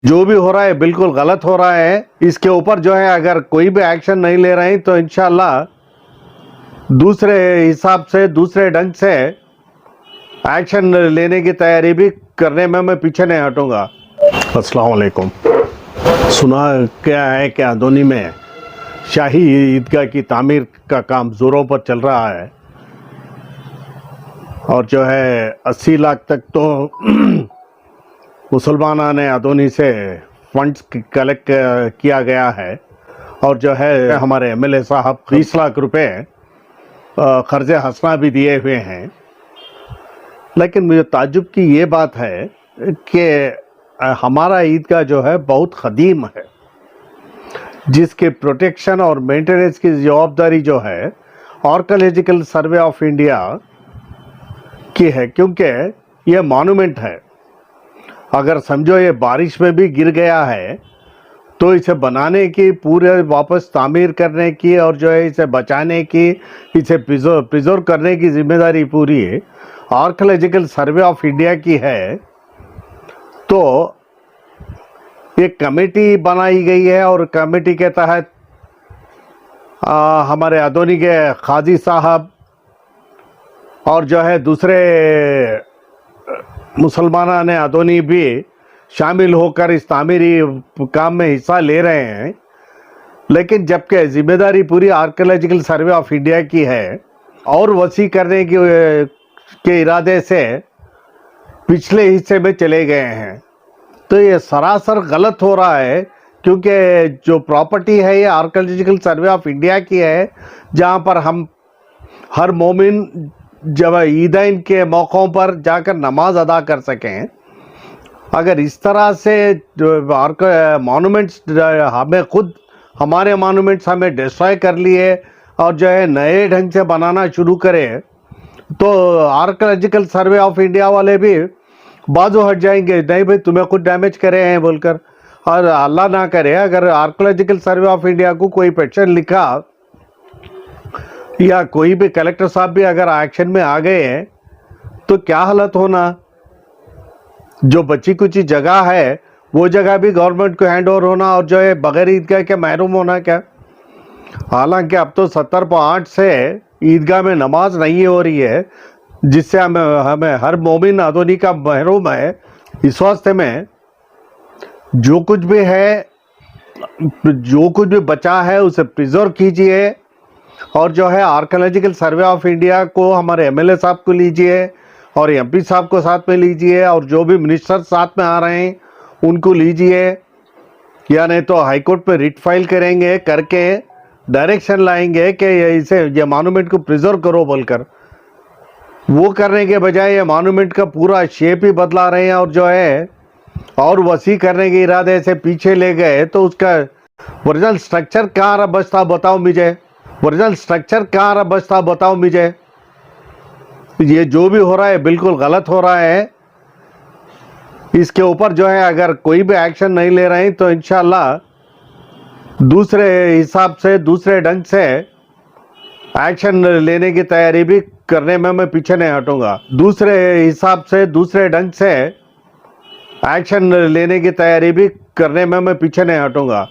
जो भी हो रहा है बिल्कुल गलत हो रहा है। इसके ऊपर जो है अगर कोई भी एक्शन नहीं ले रहे हैं तो इंशाल्लाह दूसरे हिसाब से दूसरे ढंग से एक्शन लेने की तैयारी भी करने में मैं पीछे नहीं हटूंगा। अस्सलाम वालेकुम। सुना क्या है कि आदोनी में शाही ईदगाह की तामीर का काम जोरों पर चल रहा है और जो है 80 लाख तक तो मुसलमानों ने आदोनी से फंड्स कलेक्ट किया गया है और जो है हमारे एमएलए साहब 20 लाख रुपए खर्च हसना भी दिए हुए हैं। लेकिन मुझे ताज्जुब की ये बात है कि हमारा ईदगाह जो है बहुत ख़दीम है, जिसके प्रोटेक्शन और मेंटेनेंस की जवाबदारी जो है आर्कियोलॉजिकल सर्वे ऑफ इंडिया की है, क्योंकि ये मॉन्यूमेंट है। अगर समझो ये बारिश में भी गिर गया है तो इसे बनाने की, पूरे वापस तामीर करने की और जो है इसे बचाने की, इसे प्रिजर्व करने की जिम्मेदारी पूरी आर्कियोलॉजिकल सर्वे ऑफ इंडिया की है। तो एक कमेटी बनाई गई है और कमेटी के तहत हमारे आदोनी के काजी साहब और जो है दूसरे मुसलमाना ने आदोनी भी शामिल होकर इस तामीरी काम में हिस्सा ले रहे हैं। लेकिन जबकि जिम्मेदारी पूरी आर्कियोलॉजिकल सर्वे ऑफ इंडिया की है और वसी करने के इरादे से पिछले हिस्से में चले गए हैं, तो ये सरासर गलत हो रहा है। क्योंकि जो प्रॉपर्टी है ये आर्कियोलॉजिकल सर्वे ऑफ इंडिया की है, जहाँ पर हम हर मोमिन जब ईदैन के मौक़ों पर जाकर नमाज अदा कर सकें। अगर इस तरह से मॉन्यूमेंट्स हमें खुद हमारे मॉन्यूमेंट्स हमें डिस्ट्रॉय कर लिए और जो है नए ढंग से बनाना शुरू करें तो आर्कियोलॉजिकल सर्वे ऑफ इंडिया वाले भी बाजू हट जाएंगे, नहीं भाई तुम्हें खुद डैमेज करे हैं बोलकर। और अल्लाह ना करे अगर आर्कियोलॉजिकल सर्वे ऑफ इंडिया को कोई पेटिशन लिखा या कोई भी कलेक्टर साहब भी अगर एक्शन में आ गए हैं तो क्या हालत होना। जो बची कुची जगह है वो जगह भी गवर्नमेंट को हैंड ओवर होना और जो है बगैर ईदगाह के महरूम होना क्या। हालांकि अब तो 70.8 से ईदगाह में नमाज नहीं हो रही है, जिससे हमें हर मोमिन आदोनी का महरूम है। इस वास्ते में जो कुछ भी है, जो कुछ भी बचा है उसे प्रिजर्व कीजिए और जो है आर्कियोलॉजिकल सर्वे ऑफ इंडिया को हमारे एमएलए साहब को लीजिए और एमपी साहब को साथ में लीजिए और जो भी मिनिस्टर साथ में आ रहे हैं उनको लीजिए, या नहीं तो हाईकोर्ट में रिट फाइल करेंगे, करके डायरेक्शन लाएंगे कि ये मॉन्यूमेंट को प्रिजर्व करो बोलकर। वो करने के बजाय ये मॉन्यूमेंट का पूरा शेप ही बदला रहे हैं और जो है और वसी करने के इरादे से पीछे ले गए। तो उसका ओरिजिनल स्ट्रक्चर कहाँ बचता बताओ मुझे, ओरिजिनल स्ट्रक्चर कहाँ बचता बताओ मुझे। ये जो भी हो रहा है बिल्कुल गलत हो रहा है। इसके ऊपर जो है अगर कोई भी एक्शन नहीं ले रहे हैं तो इंशाल्लाह दूसरे हिसाब से दूसरे ढंग से एक्शन लेने की तैयारी भी करने में मैं पीछे नहीं हटूंगा। दूसरे हिसाब से दूसरे ढंग से एक्शन लेने की तैयारी भी करने में मैं पीछे नहीं हटूंगा।